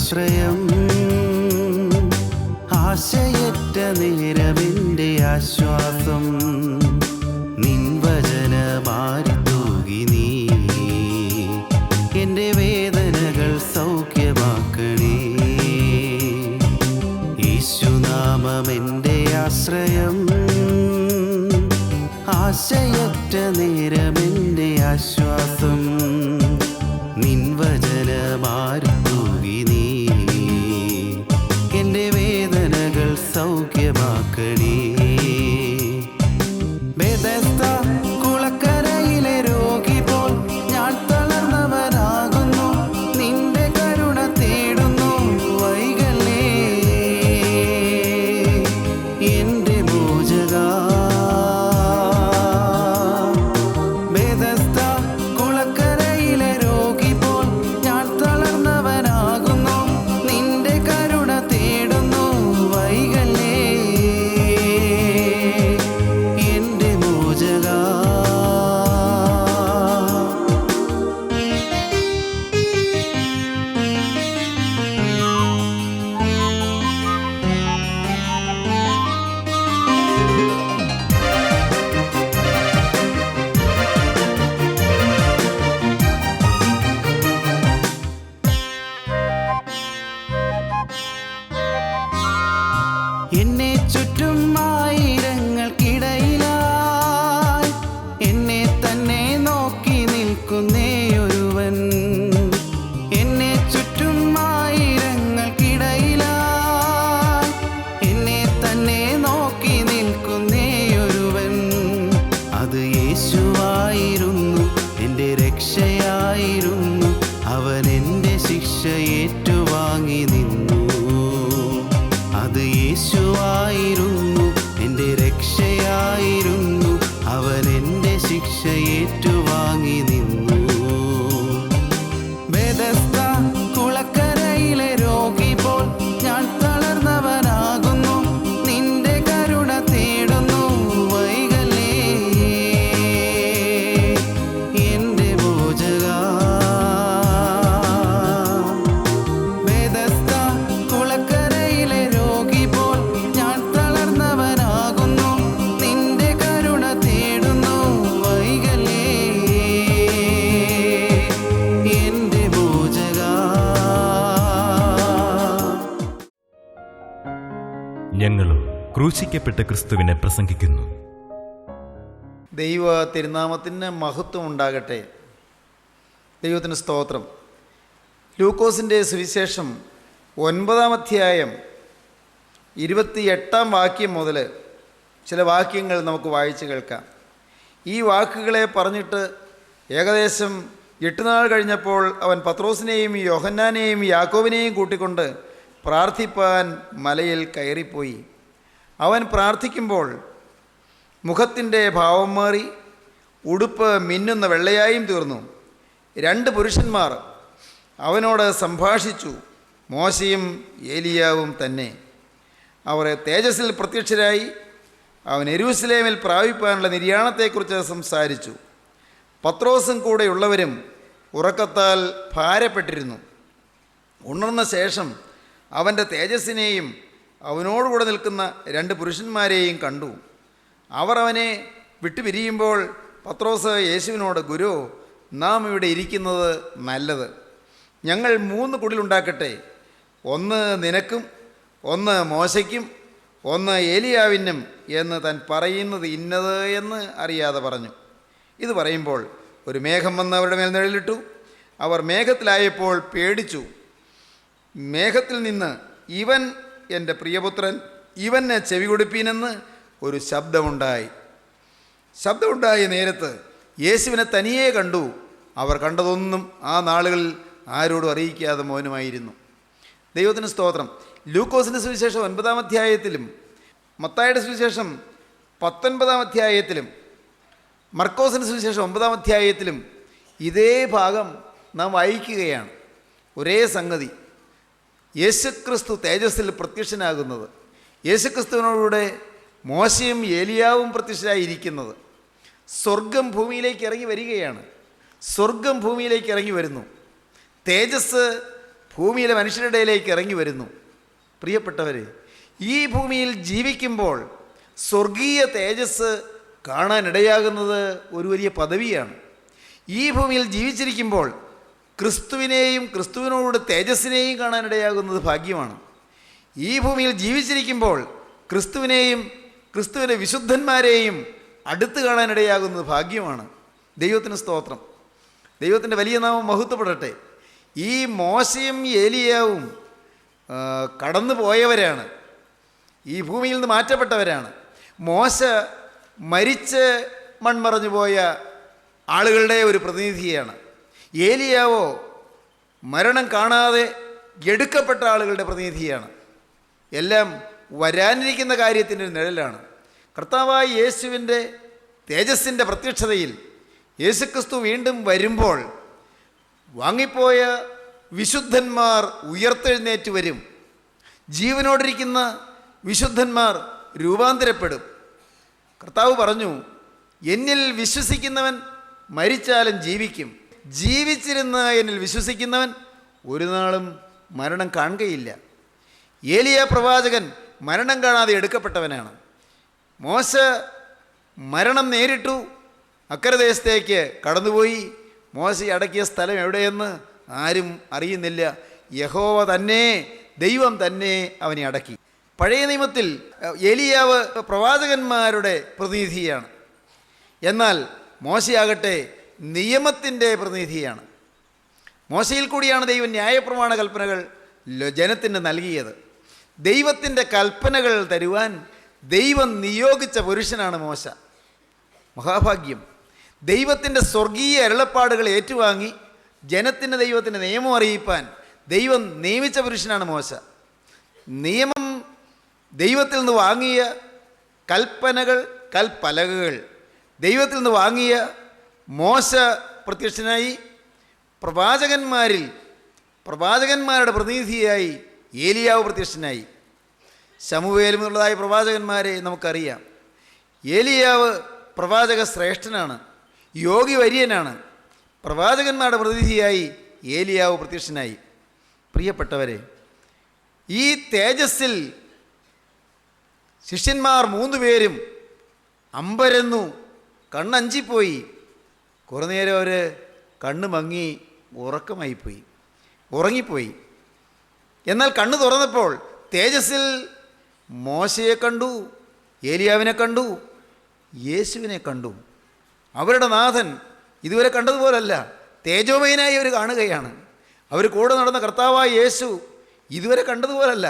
ആശ്രയം, ആശയറ്റ നേരമെൻ്റെ ആശ്വാസം. നിൻ വചനമാരി തൂകി നീ എൻ്റെ വേദനകൾ സൗഖ്യമാക്കണേ. യേശുനാമമെൻ്റെ ആശ്രയം, ആശയറ്റ നേരമെൻ്റെ ആശ്വാസം. നിൻ വചനമാരി തൂകി നീ എൻ്റെ വേദനകൾ സൗഖ്യമാക്കണേ. ബെഥസ്ദ കുളക്കരയിലെ രോഗി പോൽ ഞാൻ തളർന്നവനാകുന്നു. നിന്റെ കരുണ തേടുന്നു, വൈകല്ലേ എൻ്റെ മോചകാ. ബെഥസ്ദ കുളക്കരയിലെ രോഗി പോൽ ഞാൻ തളർന്നവനാകുന്നു. നിന്റെ കരുണ തേടുന്നു, വൈകല്ലേ എൻ്റെ മോചകാ. എന്നെ ചുറ്റും ആയിരങ്ങൾക്കിടയിലായി എന്നെ തന്നെ നോക്കി നിൽക്കുന്നേയൊരുവൻ. എന്നെ ചുറ്റും ആയിരങ്ങൾക്കിടയിലായി എന്നെ തന്നെ നോക്കി നിൽക്കുന്നേയൊരുവൻ. അത് യേശുവായിരുന്നു, എൻ്റെ രക്ഷയായിരുന്നു. അവൻ എൻ്റെ ശിക്ഷ ഏറ്റുവാങ്ങി നിന്നു. അത് യേശുവായിരുന്നു, എൻ്റെ രക്ഷയായിരുന്നു. അവൻ എൻ്റെ ശിക്ഷ ഏറ്റുവാങ്ങി നിന്നു. ബെഥസ്ദ കുളക്കരയിലെ രോഗി പോൽ ഞാൻ തളർന്നവനാകുന്നു. നിന്റെ കരുണ തേടുന്നു, വൈകല്ലേ എൻ്റെ മോചകാ. ബെഥസ്ദ കുളക്കരയിലെ രോഗി പോൽ ഞാൻ തളർന്നവനാകുന്നു. നിന്റെ കരുണ തേടുന്നു, വൈകല്ലേ എൻ്റെ മോചകാ. ഞങ്ങളും ക്രൂശിക്കപ്പെട്ട ക്രിസ്തുവിനെ പ്രസംഗിക്കുന്നു. ദൈവ തിരുനാമത്തിന് മഹത്വം ഉണ്ടാകട്ടെ. ദൈവത്തിന് സ്തോത്രം. ലൂക്കോസിൻ്റെ സുവിശേഷം 9-ാം അധ്യായം 28-ാം വാക്യം മുതൽ ചില വാക്യങ്ങൾ നമുക്ക് വായിച്ച് കേൾക്കാം. ഈ വാക്കുകളെ പറഞ്ഞിട്ട് ഏകദേശം 8 നാൾ കഴിഞ്ഞപ്പോൾ അവൻ പത്രോസിനെയും യോഹന്നാനെയും യാക്കോബിനെയും കൂട്ടിക്കൊണ്ട് പ്രാർത്ഥിപ്പാൻ മലയിൽ കയറിപ്പോയി. അവൻ പ്രാർത്ഥിക്കുമ്പോൾ മുഖത്തിൻ്റെ ഭാവം മാറി, ഉടുപ്പ് മിന്നുന്ന വെള്ളയായും തീർന്നു. 2 പുരുഷന്മാർ അവനോട് സംഭാഷിച്ചു, മോശയും ഏലിയാവും തന്നെ. അവർ തേജസ്സിൽ പ്രത്യക്ഷരായി. അവൻ യെരൂശലേമിൽ പ്രാപിപ്പാനുള്ള നിര്യാണത്തെക്കുറിച്ച് സംസാരിച്ചു. പത്രോസും കൂടെയുള്ളവരും ഉറക്കത്താൽ ഭാരപ്പെട്ടിരുന്നു. ഉണർന്ന ശേഷം അവൻ്റെ തേജസ്സിനെയും അവനോടുകൂടെ നിൽക്കുന്ന 2 പുരുഷന്മാരെയും കണ്ടു. അവർ അവനെ വിട്ടുപിരിയുമ്പോൾ പത്രോസ് യേശുവിനോട്, ഗുരു, നാം ഇവിടെ ഇരിക്കുന്നത് നല്ലത്. ഞങ്ങൾ 3 കുടിലുണ്ടാക്കട്ടെ, ഒന്ന് നിനക്കും, ഒന്ന് മോശയ്ക്കും, ഒന്ന് ഏലിയാവിനും എന്ന് താൻ പറയുന്നത് ഇന്നത് എന്ന് അറിയാതെ പറഞ്ഞു. ഇത് പറയുമ്പോൾ ഒരു മേഘം വന്ന് അവരുടെ മേൽ നിഴലിട്ടു. അവർ മേഘത്തിലായപ്പോൾ പേടിച്ചു. മേഘത്തിൽ നിന്ന്, ഇവൻ എൻ്റെ പ്രിയപുത്രൻ, ഇവന് ചെവി കൊടുപ്പീനെന്ന് ഒരു ശബ്ദമുണ്ടായ നേരത്ത് യേശുവിനെ തനിയെ കണ്ടു. അവർ കണ്ടതൊന്നും ആ നാളുകളിൽ ആരോടും അറിയിക്കാതെ മൗനമായിരുന്നു. ദൈവത്തിന് സ്തോത്രം. ലൂക്കോസിൻ്റെ സുവിശേഷം 9-ാം അധ്യായത്തിലും മത്തായിയുടെ സുവിശേഷം 19-ാം അധ്യായത്തിലും മർക്കോസിൻ്റെ സുവിശേഷം 9-ാം അധ്യായത്തിലും ഇതേ ഭാഗം നാം വായിക്കുകയാണ്. ഒരേ സംഗതി, യേശുക്രിസ്തു തേജസ്സിൽ പ്രത്യക്ഷനാകുന്നത്, യേശുക്രിസ്തുവിനോടുകൂടെ മോശയും ഏലിയാവും പ്രത്യക്ഷരായിരിക്കുന്നത്. സ്വർഗം ഭൂമിയിലേക്ക് ഇറങ്ങി വരികയാണ്. സ്വർഗം ഭൂമിയിലേക്ക് ഇറങ്ങി വരുന്നു. തേജസ് ഭൂമിയിലെ മനുഷ്യരുടെ ഇടയിലേക്ക് ഇറങ്ങി വരുന്നു. പ്രിയപ്പെട്ടവർ, ഈ ഭൂമിയിൽ ജീവിക്കുമ്പോൾ സ്വർഗീയ തേജസ് കാണാനിടയാകുന്നത് ഒരു വലിയ പദവിയാണ്. ഈ ഭൂമിയിൽ ജീവിച്ചിരിക്കുമ്പോൾ ക്രിസ്തുവിനെയും ക്രിസ്തുവിനോട് തേജസ്സിനെയും കാണാനിടയാകുന്നത് ഭാഗ്യമാണ്. ഈ ഭൂമിയിൽ ജീവിച്ചിരിക്കുമ്പോൾ ക്രിസ്തുവിനെയും ക്രിസ്തുവിൻ്റെ വിശുദ്ധന്മാരെയും അടുത്ത് കാണാനിടയാകുന്നത് ഭാഗ്യമാണ്. ദൈവത്തിന് സ്തോത്രം. ദൈവത്തിൻ്റെ വലിയ നാമം മഹത്വപ്പെടട്ടെ. ഈ മോശയും ഏലിയാവും കടന്നു പോയവരാണ്, ഈ ഭൂമിയിൽ നിന്ന് മാറ്റപ്പെട്ടവരാണ്. മോശ മരിച്ച് മൺമറഞ്ഞു പോയ ആളുകളുടെ ഒരു പ്രതിനിധിയാണ്. ഏലിയാവോ മരണം കാണാതെ എടുക്കപ്പെട്ട ആളുകളുടെ പ്രതിനിധിയാണ്. എല്ലാം വരാനിരിക്കുന്ന കാര്യത്തിൻ്റെ ഒരു നിഴലാണ്. കർത്താവായ യേശുവിൻ്റെ തേജസ്സിൻ്റെ പ്രത്യക്ഷതയിൽ യേശുക്രിസ്തു വീണ്ടും വരുമ്പോൾ വാങ്ങിപ്പോയ വിശുദ്ധന്മാർ ഉയർത്തെഴുന്നേറ്റ് വരും. ജീവനോടിരിക്കുന്ന വിശുദ്ധന്മാർ രൂപാന്തരപ്പെടും. കർത്താവ് പറഞ്ഞു, എന്നിൽ വിശ്വസിക്കുന്നവൻ മരിച്ചാലും ജീവിക്കും. ജീവിച്ചിരുന്ന എന്നിൽ വിശ്വസിക്കുന്നവൻ ഒരു നാളും മരണം കാണുകയില്ല. ഏലിയ പ്രവാചകൻ മരണം കാണാതെ എടുക്കപ്പെട്ടവനാണ്. മോശ മരണം നേരിട്ടു, അക്കരദേശത്തേക്ക് കടന്നുപോയി. മോശ അടക്കിയ സ്ഥലം എവിടെയെന്ന് ആരും അറിയുന്നില്ല. യഹോവ തന്നെ, ദൈവം തന്നെ അവനെ അടക്കി. പഴയ നിയമത്തിൽ ഏലിയാവ് പ്രവാചകന്മാരുടെ പ്രതിനിധിയാണ്. എന്നാൽ മോശയാകട്ടെ നിയമത്തിൻ്റെ പ്രതിനിധിയാണ്. മോശയിൽ കൂടിയാണ് ദൈവം ന്യായപ്രമാണ കൽപ്പനകൾ ജനത്തിന് നൽകിയത്. ദൈവത്തിൻ്റെ കൽപ്പനകൾ തരുവാൻ ദൈവം നിയോഗിച്ച പുരുഷനാണ് മോശ. മഹാഭാഗ്യം. ദൈവത്തിൻ്റെ സ്വർഗീയ അരുളപ്പാടുകൾ ഏറ്റുവാങ്ങി ജനത്തിന് ദൈവത്തിൻ്റെ നിയമം അറിയിപ്പാൻ ദൈവം നിയമിച്ച പുരുഷനാണ് മോശ. നിയമം ദൈവത്തിൽ നിന്ന് വാങ്ങിയ കൽപ്പനകൾ, കൽപ്പലകകൾ ദൈവത്തിൽ നിന്ന് വാങ്ങിയ മോശ പ്രത്യക്ഷനായി. പ്രവാചകന്മാരുടെ പ്രതിനിധിയായി ഏലിയാവ് പ്രത്യക്ഷനായി. ശമൂവേലും എന്നുള്ളതായ പ്രവാചകന്മാരെ നമുക്കറിയാം. ഏലിയാവ് പ്രവാചക ശ്രേഷ്ഠനാണ്, യോഗി വര്യനാണ്. പ്രവാചകന്മാരുടെ പ്രതിനിധിയായി ഏലിയാവ് പ്രത്യക്ഷനായി. പ്രിയപ്പെട്ടവരെ, ഈ തേജസ്സിൽ ശിഷ്യന്മാർ 3 പേരും അമ്പരന്നു, കണ്ണഞ്ചിപ്പോയി. കുറേ നേരം അവർ കണ്ണ് മങ്ങി ഉറങ്ങിപ്പോയി. എന്നാൽ കണ്ണ് തുറന്നപ്പോൾ തേജസ്സിൽ മോശയെ കണ്ടു, ഏലിയാവിനെ കണ്ടു, യേശുവിനെ കണ്ടു. അവരുടെ നാഥൻ ഇതുവരെ കണ്ടതുപോലല്ല, തേജോമയനായി അവർ കാണുകയാണ്. അവർ കൂടെ നടന്ന കർത്താവായ യേശു ഇതുവരെ കണ്ടതുപോലല്ല,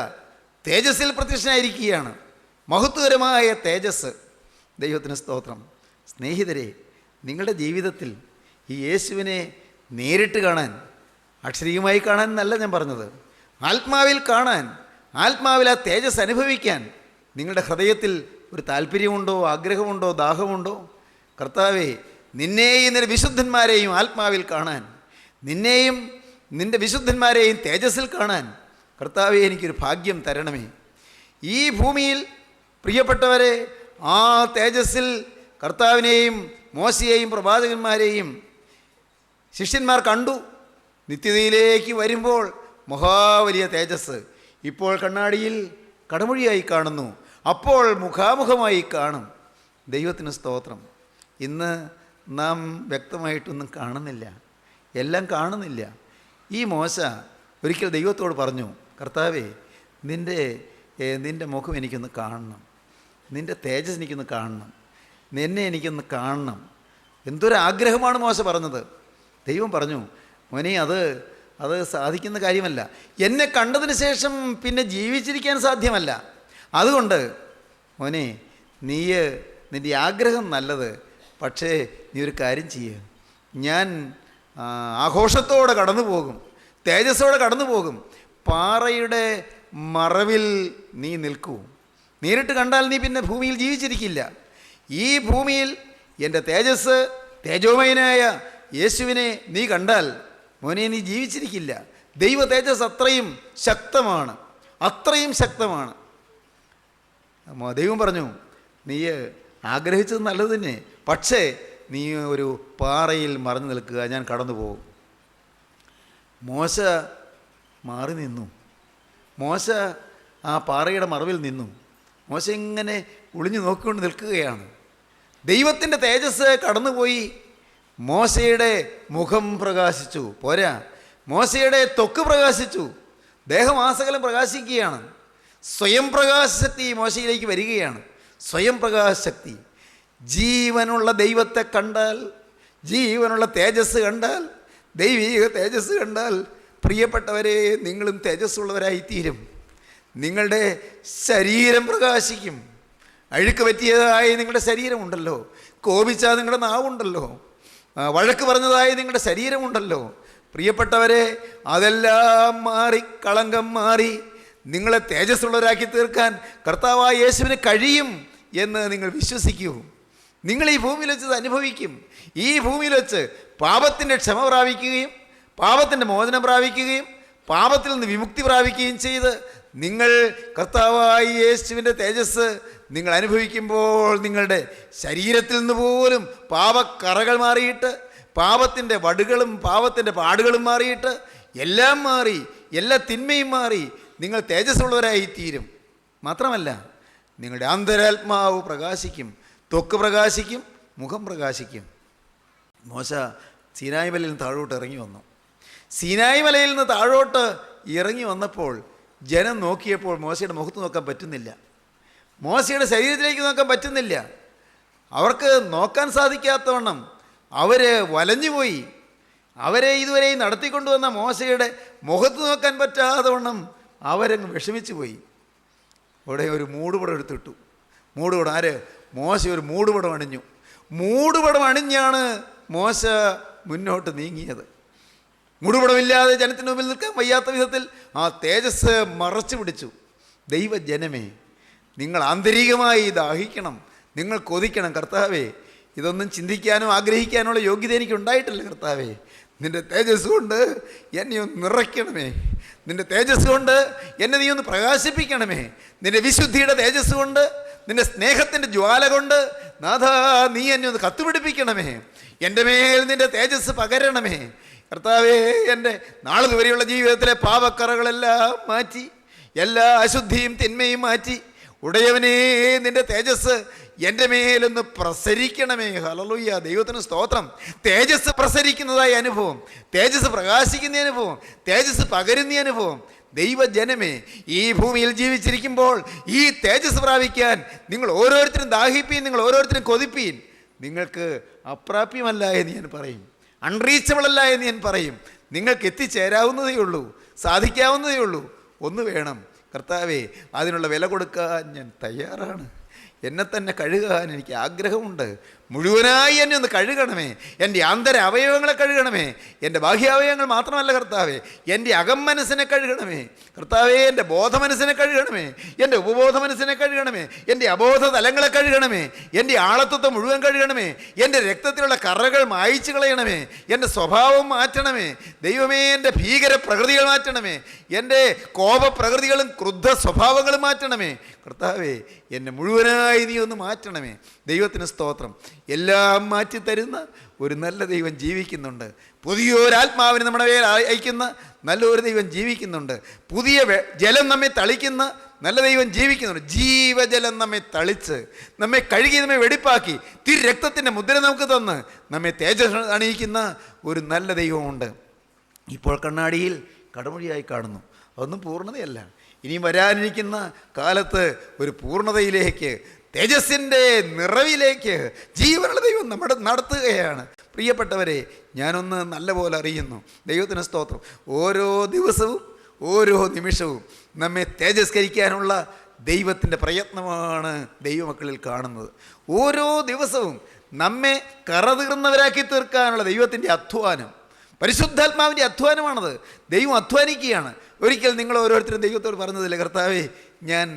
തേജസ്സിൽ പ്രത്യക്ഷനായിരിക്കുകയാണ്. മഹത്വകരമായ തേജസ്. ദൈവത്തിന് സ്തോത്രം. സ്നേഹിതരെ, നിങ്ങളുടെ ജീവിതത്തിൽ ഈ യേശുവിനെ നേരിട്ട് കാണാൻ, അക്ഷരീയമായി കാണാൻ എന്നല്ല ഞാൻ പറഞ്ഞത്, ആത്മാവിൽ കാണാൻ, ആത്മാവിൽ ആ തേജസ് അനുഭവിക്കാൻ നിങ്ങളുടെ ഹൃദയത്തിൽ ഒരു താല്പര്യമുണ്ടോ, ആഗ്രഹമുണ്ടോ, ദാഹമുണ്ടോ? കർത്താവേ, നിന്നെയും നിന്റെ വിശുദ്ധന്മാരെയും ആത്മാവിൽ കാണാൻ, നിന്നെയും നിൻ്റെ വിശുദ്ധന്മാരെയും തേജസ്സിൽ കാണാൻ കർത്താവേ എനിക്കൊരു ഭാഗ്യം തരണമേ. ഈ ഭൂമിയിൽ പ്രിയപ്പെട്ടവരെ, ആ തേജസ്സിൽ കർത്താവിനെയും മോശയെയും പ്രവാചകന്മാരെയും ശിഷ്യന്മാർ കണ്ടു. നിത്യതയിലേക്ക് വരുമ്പോൾ മഹാവലിയ തേജസ്. ഇപ്പോൾ കണ്ണാടിയിൽ കടമൊഴിയായി കാണുന്നു, അപ്പോൾ മുഖാമുഖമായി കാണും. ദൈവത്തിന് സ്തോത്രം. ഇന്ന് നാം വ്യക്തമായിട്ടൊന്നും കാണുന്നില്ല, എല്ലാം കാണുന്നില്ല. ഈ മോശ ഒരിക്കൽ ദൈവത്തോട് പറഞ്ഞു, കർത്താവേ, നിൻ്റെ മുഖം എനിക്കൊന്ന് കാണണം, നിൻ്റെ തേജസ് എനിക്കൊന്ന് കാണണം, എന്നെ എനിക്കൊന്ന് കാണണം. എന്തൊരാഗ്രഹമാണ് മോശ പറഞ്ഞത്. ദൈവം പറഞ്ഞു, മോനെ, അത് സാധിക്കുന്ന കാര്യമല്ല. എന്നെ കണ്ടതിന് ശേഷം പിന്നെ ജീവിച്ചിരിക്കാൻ സാധ്യമല്ല. അതുകൊണ്ട് മോനെ, നിൻ്റെ ആഗ്രഹം നല്ലത്. പക്ഷേ നീ ഒരു കാര്യം ചെയ്യുക, ഞാൻ ആഘോഷത്തോടെ കടന്നു പോകും, തേജസ്സോടെ കടന്നു പോകും. പാറയുടെ മറവിൽ നീ നിൽക്കൂ. നേരിട്ട് കണ്ടാൽ നീ പിന്നെ ഭൂമിയിൽ ജീവിച്ചിരിക്കില്ല. ഈ ഭൂമിയിൽ എൻ്റെ തേജസ്, തേജോമയനായ യേശുവിനെ നീ കണ്ടാൽ മോനെ നീ ജീവിച്ചിരിക്കില്ല. ദൈവ തേജസ് അത്രയും ശക്തമാണ്, അത്രയും ശക്തമാണ്. ദൈവം പറഞ്ഞു, നീ ആഗ്രഹിച്ചത് നല്ലത് തന്നെ, പക്ഷേ നീ ഒരു പാറയിൽ മറഞ്ഞു നിൽക്കുക, ഞാൻ കടന്നു പോകും. മോശ മാറി നിന്നു. മോശ ആ പാറയുടെ മറവിൽ നിന്നു. മോശ ഇങ്ങനെ ഒളിഞ്ഞു നോക്കിക്കൊണ്ട് നിൽക്കുകയാണ്. ദൈവത്തിൻ്റെ തേജസ് കടന്നുപോയി. മോശയുടെ മുഖം പ്രകാശിച്ചു. പോരാ, മോശയുടെ ത്വക്ക് പ്രകാശിച്ചു. ദേഹമാസകലം പ്രകാശിക്കുകയാണ്. സ്വയം പ്രകാശശക്തി മോശയിലേക്ക് വരികയാണ്. സ്വയം പ്രകാശശക്തി. ജീവനുള്ള ദൈവത്തെ കണ്ടാൽ, ജീവനുള്ള തേജസ് കണ്ടാൽ, ദൈവീക തേജസ് കണ്ടാൽ, പ്രിയപ്പെട്ടവരെ, നിങ്ങളും തേജസ്സുള്ളവരായിത്തീരും. നിങ്ങളുടെ ശരീരം പ്രകാശിക്കും. അഴുക്ക് പറ്റിയതായി നിങ്ങളുടെ ശരീരമുണ്ടല്ലോ, കോപിച്ചാൽ നിങ്ങളുടെ നാവുണ്ടല്ലോ, വഴക്ക് പറഞ്ഞതായി നിങ്ങളുടെ ശരീരമുണ്ടല്ലോ. പ്രിയപ്പെട്ടവരെ, അതെല്ലാം മാറി, കളങ്കം മാറി നിങ്ങളെ തേജസ്സുള്ളവരാക്കി തീർക്കാൻ കർത്താവായ യേശുവിന് കഴിയും എന്ന് നിങ്ങൾ വിശ്വസിക്കൂ. നിങ്ങൾ ഈ ഭൂമിയിൽ വെച്ച് ഇത് അനുഭവിക്കും. ഈ ഭൂമിയിൽ വെച്ച് പാപത്തിൻ്റെ ക്ഷമ പ്രാപിക്കുകയും പാപത്തിൻ്റെ മോചനം പ്രാപിക്കുകയും പാപത്തിൽ നിന്ന് വിമുക്തി പ്രാപിക്കുകയും ചെയ്ത് നിങ്ങൾ കർത്താവായ യേശുവിൻ്റെ തേജസ് നിങ്ങൾ അനുഭവിക്കുമ്പോൾ നിങ്ങളുടെ ശരീരത്തിൽ നിന്ന് പോലും പാപക്കറകൾ മാറിയിട്ട്, പാപത്തിൻ്റെ വടുകളും പാപത്തിൻ്റെ പാടുകളും മാറിയിട്ട്, എല്ലാം മാറി, എല്ലാ തിന്മയും മാറി നിങ്ങൾ തേജസ്സുള്ളവരായി തീരും. മാത്രമല്ല, നിങ്ങളുടെ അന്തരാത്മാവ് പ്രകാശിക്കും, ത്വക്ക് പ്രകാശിക്കും, മുഖം പ്രകാശിക്കും. മോശ സീനായി മലയിൽ നിന്ന് താഴോട്ട് ഇറങ്ങി വന്നു. സീനായി മലയിൽ നിന്ന് താഴോട്ട് ഇറങ്ങി വന്നപ്പോൾ ജനം നോക്കിയപ്പോൾ മോശയുടെ മുഖത്ത് നോക്കാൻ പറ്റുന്നില്ല, മോശയുടെ ശരീരത്തിലേക്ക് നോക്കാൻ പറ്റുന്നില്ല. അവർക്ക് നോക്കാൻ സാധിക്കാത്തവണ്ണം അവർ വലഞ്ഞുപോയി. അവരെ ഇതുവരെ നടത്തിക്കൊണ്ടുവന്ന മോശയുടെ മുഖത്ത് നോക്കാൻ പറ്റാതെ വണ്ണം അവരങ്ങ് വിഷമിച്ചു പോയി. അവിടെ ഒരു മൂടുപടം എടുത്തിട്ടു. മൂടുപടം ആര്? മോശ ഒരു മൂടുപടം അണിഞ്ഞു. മൂടുപടം അണിഞ്ഞാണ് മോശ മുന്നോട്ട് നീങ്ങിയത്. മൂടുപടമില്ലാതെ ജനത്തിന് മുമ്പിൽ നിൽക്കാൻ വയ്യാത്ത വിധത്തിൽ ആ തേജസ് മറച്ചു പിടിച്ചു. ദൈവജനമേ, നിങ്ങൾ ആന്തരികമായി ദാഹിക്കണം, നിങ്ങൾ കൊതിക്കണം. കർത്താവേ, ഇതൊന്നും ചിന്തിക്കാനോ ആഗ്രഹിക്കാനുള്ള യോഗ്യത എനിക്ക് ഉണ്ടായിട്ടില്ല. കർത്താവേ, നിൻ്റെ തേജസ് കൊണ്ട് എന്നെ ഒന്ന് നിറയ്ക്കണമേ. നിൻ്റെ തേജസ് കൊണ്ട് എന്നെ നീ ഒന്ന് പ്രകാശിപ്പിക്കണമേ. നിൻ്റെ വിശുദ്ധിയുടെ തേജസ് കൊണ്ട്, നിൻ്റെ സ്നേഹത്തിൻ്റെ ജ്വാല കൊണ്ട് നാഥാ നീ എന്നെ ഒന്ന് കത്തുപിടിപ്പിക്കണമേ. എൻ്റെ മേൽ നിൻ്റെ തേജസ് പകരണമേ. കർത്താവേ, എൻ്റെ നാളിതുവരെയുള്ള ജീവിതത്തിലെ പാപക്കറകളെല്ലാം മാറ്റി, എല്ലാ അശുദ്ധിയും തിന്മയും മാറ്റി, ഉടയവനേ, നിൻ്റെ തേജസ് എൻ്റെ മേലൊന്ന് പ്രസരിക്കണമേ. ഹല്ലേലൂയ, ദൈവത്തിന് സ്തോത്രം. തേജസ് പ്രസരിക്കുന്നതായ അനുഭവം, തേജസ് പ്രകാശിക്കുന്ന അനുഭവം, തേജസ് പകരുന്ന അനുഭവം. ദൈവജനമേ, ഈ ഭൂമിയിൽ ജീവിച്ചിരിക്കുമ്പോൾ ഈ തേജസ് പ്രാപിക്കാൻ നിങ്ങൾ ഓരോരുത്തരും ദാഹിപ്പീൻ, നിങ്ങൾ ഓരോരുത്തരും കൊതിപ്പീൻ. നിങ്ങൾക്ക് അപ്രാപ്യമല്ല എന്ന് ഞാൻ പറയും, അൺറീച്ചബിൾ അല്ല എന്ന് ഞാൻ പറയും. നിങ്ങൾക്ക് എത്തിച്ചേരാവുന്നതേ ഉള്ളൂ, സാധിക്കാവുന്നതേ ഉള്ളൂ. ഒന്ന് വേണം, കർത്താവേ, അതിനുള്ള വില കൊടുക്കാൻ ഞാൻ തയ്യാറാണ്. എന്നെ തന്നെ കഴുകാൻ എനിക്ക് ആഗ്രഹമുണ്ട്. മുഴുവനായി എന്നെ ഒന്ന് കഴുകണമേ. എൻ്റെ ആന്തര അവയവങ്ങളെ കഴുകണമേ. എൻ്റെ ബാഹ്യാവയവങ്ങൾ മാത്രമല്ല കർത്താവേ, എൻ്റെ അകം മനസ്സിനെ കഴുകണമേ. കർത്താവേ, എൻ്റെ ബോധമനസ്സിനെ കഴുകണമേ. എൻ്റെ ഉപബോധ മനസ്സിനെ കഴുകണമേ. എൻ്റെ അബോധ തലങ്ങളെ കഴുകണമേ. എൻ്റെ ആളത്വത്തെ മുഴുവൻ കഴുകണമേ. എൻ്റെ രക്തത്തിലുള്ള കറകൾ മായ്ച്ചു കളയണമേ. എൻ്റെ സ്വഭാവം മാറ്റണമേ. ദൈവമേ, എൻ്റെ ഭീകര പ്രകൃതികൾ മാറ്റണമേ. എൻ്റെ കോപപ്രകൃതികളും ക്രുദ്ധ സ്വഭാവങ്ങളും മാറ്റണമേ. കർത്താവേ, എന്നെ മുഴുവനായി നീ ഒന്ന് മാറ്റണമേ. ദൈവത്തിന് സ്തോത്രം. എല്ലാം മാറ്റിത്തരുന്ന ഒരു നല്ല ദൈവം ജീവിക്കുന്നുണ്ട്. പുതിയൊരാത്മാവിന് നമ്മുടെ പേര് അയക്കുന്ന നല്ലൊരു ദൈവം ജീവിക്കുന്നുണ്ട്. പുതിയ ജലം നമ്മെ തളിക്കുന്ന നല്ല ദൈവം ജീവിക്കുന്നുണ്ട്. ജീവജലം നമ്മെ തളിച്ച്, നമ്മെ കഴുകി, നമ്മെ വെടിപ്പാക്കി, രക്തത്തിൻ്റെ മുദ്ര നമുക്ക് തന്ന് നമ്മെ തേജസ് അണിയിക്കുന്ന ഒരു നല്ല ദൈവമുണ്ട്. ഇപ്പോൾ കണ്ണാടിയിൽ കടമൊഴിയായി കാണുന്നു. അതൊന്നും പൂർണ്ണതയല്ല. ഇനി വരാനിരിക്കുന്ന കാലത്ത് ഒരു പൂർണ്ണതയിലേക്ക്, തേജസ്സിൻ്റെ നിറവിലേക്ക് ജീവനുള്ള ദൈവം നമ്മുടെ നടത്തുകയാണ്. പ്രിയപ്പെട്ടവരെ, ഞാനൊന്ന് നല്ലപോലെ അറിയുന്നു. ദൈവത്തിന് സ്തോത്രം. ഓരോ ദിവസവും ഓരോ നിമിഷവും നമ്മെ തേജസ്കരിക്കാനുള്ള ദൈവത്തിൻ്റെ പ്രയത്നമാണ് ദൈവമക്കളിൽ കാണുന്നത്. ഓരോ ദിവസവും നമ്മെ കറതീർന്നവരാക്കി തീർക്കാനുള്ള ദൈവത്തിൻ്റെ അധ്വാനം, പരിശുദ്ധാത്മാവിൻ്റെ അധ്വാനമാണത്. ദൈവം അധ്വാനിക്കുകയാണ്. ഒരിക്കൽ നിങ്ങൾ ഓരോരുത്തരും ദൈവത്തോട് പറഞ്ഞതില്ലേ, കർത്താവേ, ഞാൻ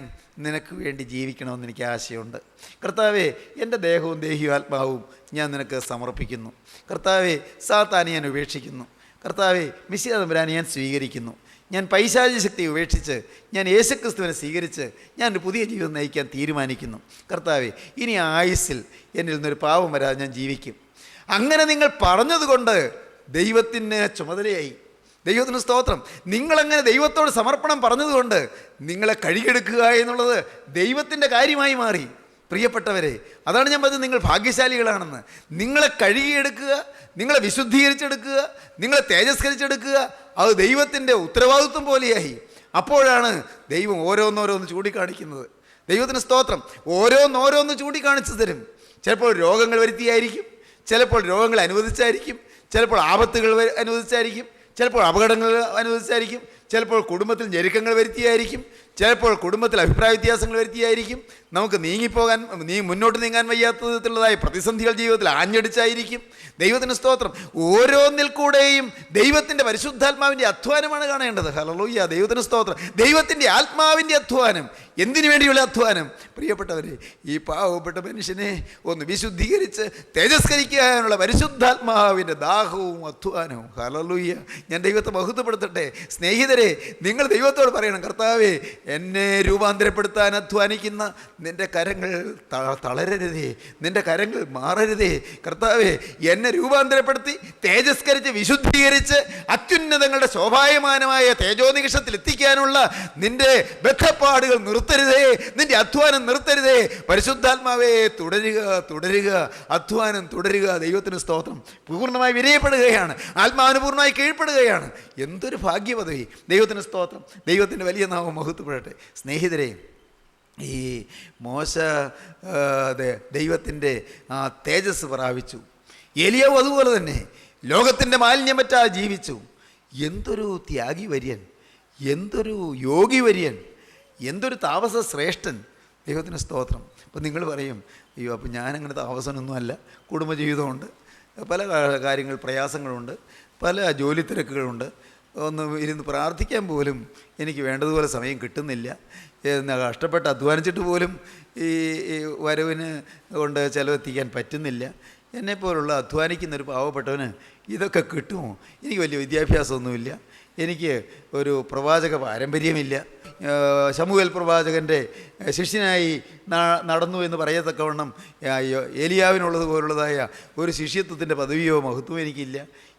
നിനക്ക് വേണ്ടി ജീവിക്കണമെന്ന് എനിക്ക് ആശയമുണ്ട്. കർത്താവേ, എൻ്റെ ദേഹവും ദേഹിയും ആത്മാവും ഞാൻ നിനക്ക് സമർപ്പിക്കുന്നു. കർത്താവേ, സാത്താനെ ഞാൻ ഉപേക്ഷിക്കുന്നു. കർത്താവേ, മിശിഹ തമ്പുരാനെ ഞാൻ സ്വീകരിക്കുന്നു. ഞാൻ പൈശാചിക ശക്തി ഉപേക്ഷിച്ച് ഞാൻ യേശുക്രിസ്തുവിനെ സ്വീകരിച്ച് ഞാനൊരു പുതിയ ജീവിതം നയിക്കാൻ തീരുമാനിക്കുന്നു. കർത്താവേ, ഇനി ആയുസ്സിൽ എന്നിൽ നിന്നൊരു പാപം വരാതെ ഞാൻ ജീവിക്കും. അങ്ങനെ നിങ്ങൾ പറഞ്ഞതുകൊണ്ട് ദൈവത്തിന് ചുമതലയായി. ദൈവത്തിന് സ്തോത്രം. നിങ്ങളങ്ങനെ ദൈവത്തോട് സമർപ്പണം പറഞ്ഞതുകൊണ്ട് നിങ്ങളെ കഴുകിയെടുക്കുക എന്നുള്ളത് ദൈവത്തിൻ്റെ കാര്യമായി മാറി. പ്രിയപ്പെട്ടവരെ, അതാണ് ഞാൻ പറഞ്ഞത്, നിങ്ങൾ ഭാഗ്യശാലികളാണെന്ന്. നിങ്ങളെ കഴുകിയെടുക്കുക, നിങ്ങളെ വിശുദ്ധീകരിച്ചെടുക്കുക, നിങ്ങളെ തേജസ്കരിച്ചെടുക്കുക, അത് ദൈവത്തിൻ്റെ ഉത്തരവാദിത്വം പോലെയായി. അപ്പോഴാണ് ദൈവം ഓരോന്നോരോന്ന് ചൂണ്ടിക്കാണിക്കുന്നത്. ദൈവത്തിന് സ്തോത്രം. ഓരോന്നോരോന്ന് ചൂണ്ടിക്കാണിച്ചു തരും. ചിലപ്പോൾ രോഗങ്ങൾ വരുത്തിയായിരിക്കും, ചിലപ്പോൾ രോഗങ്ങൾ അനുവദിച്ചായിരിക്കും, ചിലപ്പോൾ ആപത്തുകൾ അനുവദിച്ചായിരിക്കും, ചിലപ്പോൾ അപകടങ്ങൾ അനുവദിച്ചായിരിക്കും, ചിലപ്പോൾ കുടുംബത്തിൽ ഞെരുക്കങ്ങൾ വരുത്തിയായിരിക്കും, ചിലപ്പോൾ കുടുംബത്തിൽ അഭിപ്രായ വ്യത്യാസങ്ങൾ വരുത്തിയായിരിക്കും, നമുക്ക് മുന്നോട്ട് നീങ്ങാൻ വയ്യാത്ത വിധത്തിലുള്ളതായ പ്രതിസന്ധികൾ ജീവിതത്തിൽ ആഞ്ഞടിച്ചായിരിക്കും. ദൈവത്തിന് സ്തോത്രം. ഓരോന്നിൽ കൂടെയും ദൈവത്തിൻ്റെ പരിശുദ്ധാത്മാവിൻ്റെ അധ്വാനമാണ് കാണേണ്ടത്. ഹല്ലേലൂയ, ദൈവത്തിന് സ്തോത്രം. ദൈവത്തിൻ്റെ ആത്മാവിൻ്റെ അധ്വാനം. എന്തിനു വേണ്ടിയുള്ള അധ്വാനം? പ്രിയപ്പെട്ടവരെ, ഈ പാവപ്പെട്ട മനുഷ്യനെ ഒന്ന് വിശുദ്ധീകരിച്ച് തേജസ്കരിക്കാനുള്ള പരിശുദ്ധാത്മാവിൻ്റെ ദാഹവും അധ്വാനവും. ഹല്ലേലൂയ, ഞാൻ ദൈവത്തെ മഹത്വപ്പെടുത്തട്ടെ. സ്നേഹിതരെ, നിങ്ങൾ ദൈവത്തോട് പറയണം, കർത്താവേ, എന്നെ രൂപാന്തരപ്പെടുത്താൻ അധ്വാനിക്കുന്ന നിൻ്റെ കരങ്ങൾ തളരരുതേ, നിൻ്റെ കരങ്ങൾ മാറരുതേ. കർത്താവേ, എന്നെ രൂപാന്തരപ്പെടുത്തി തേജസ്കരിച്ച് വിശുദ്ധീകരിച്ച് അത്യുന്നതങ്ങളുടെ ശോഭായമാനമായ തേജോനികഷത്തിൽ എത്തിക്കാനുള്ള നിൻ്റെ ബദ്ധപ്പാടുകൾ നിർത്തരുതേ, നിൻ്റെ അധ്വാനം നിർത്തരുതേ. പരിശുദ്ധാത്മാവേ, തുടരുക, തുടരുക, അധ്വാനം തുടരുക. ദൈവത്തിന് സ്തോത്രം. പൂർണ്ണമായി വിനയപ്പെടുകയാണ്, ആത്മാവിന് പൂർണ്ണമായി കീഴ്പ്പെടുകയാണ്. എന്തൊരു ഭാഗ്യപദവി. ദൈവത്തിന് സ്തോത്രം. ദൈവത്തിൻ്റെ വലിയ നാമം മഹത്വപ്പെടട്ടെ. സ്നേഹിതരെ, ഈ മോശ ദൈവത്തിൻ്റെ ആ തേജസ് പ്രാപിച്ചു. ഏലിയാവ് അതുപോലെ തന്നെ ലോകത്തിൻ്റെ മാലിന്യം പറ്റാതെ ജീവിച്ചു. എന്തൊരു ത്യാഗി വര്യൻ, എന്തൊരു യോഗി വര്യൻ, എന്തൊരു താമസ ശ്രേഷ്ഠൻ. ദൈവത്തിന് സ്തോത്രം. അപ്പം നിങ്ങൾ പറയും, അയ്യോ, അപ്പം ഞാനങ്ങനെ താമസനൊന്നുമല്ല, കുടുംബജീവിതമുണ്ട്, പല കാര്യങ്ങൾ പ്രയാസങ്ങളുണ്ട്, പല ജോലി തിരക്കുകളുണ്ട്, ഒന്ന് ഇരുന്ന് പ്രാർത്ഥിക്കാൻ പോലും എനിക്ക് വേണ്ടതുപോലെ സമയം കിട്ടുന്നില്ല, കഷ്ടപ്പെട്ട് അധ്വാനിച്ചിട്ട് പോലും ഈ വരവിന് കൊണ്ട് ചിലവെത്തിക്കാൻ പറ്റുന്നില്ല. എന്നെപ്പോലുള്ള അധ്വാനിക്കുന്നൊരു പാവപ്പെട്ടവന് ഇതൊക്കെ കിട്ടുമോ? എനിക്ക് വലിയ വിദ്യാഭ്യാസമൊന്നുമില്ല, എനിക്ക് ഒരു പ്രവാചക പാരമ്പര്യമില്ല, ശമൂവേൽ പ്രവാചകൻ്റെ ശിഷ്യനായി നടന്നു എന്ന് പറയത്തക്കവണ്ണം ഏലിയാവിനുള്ളതുപോലുള്ളതായ ഒരു ശിഷ്യത്വത്തിൻ്റെ പദവിയോ മഹത്വമോ എനിക്കില്ല.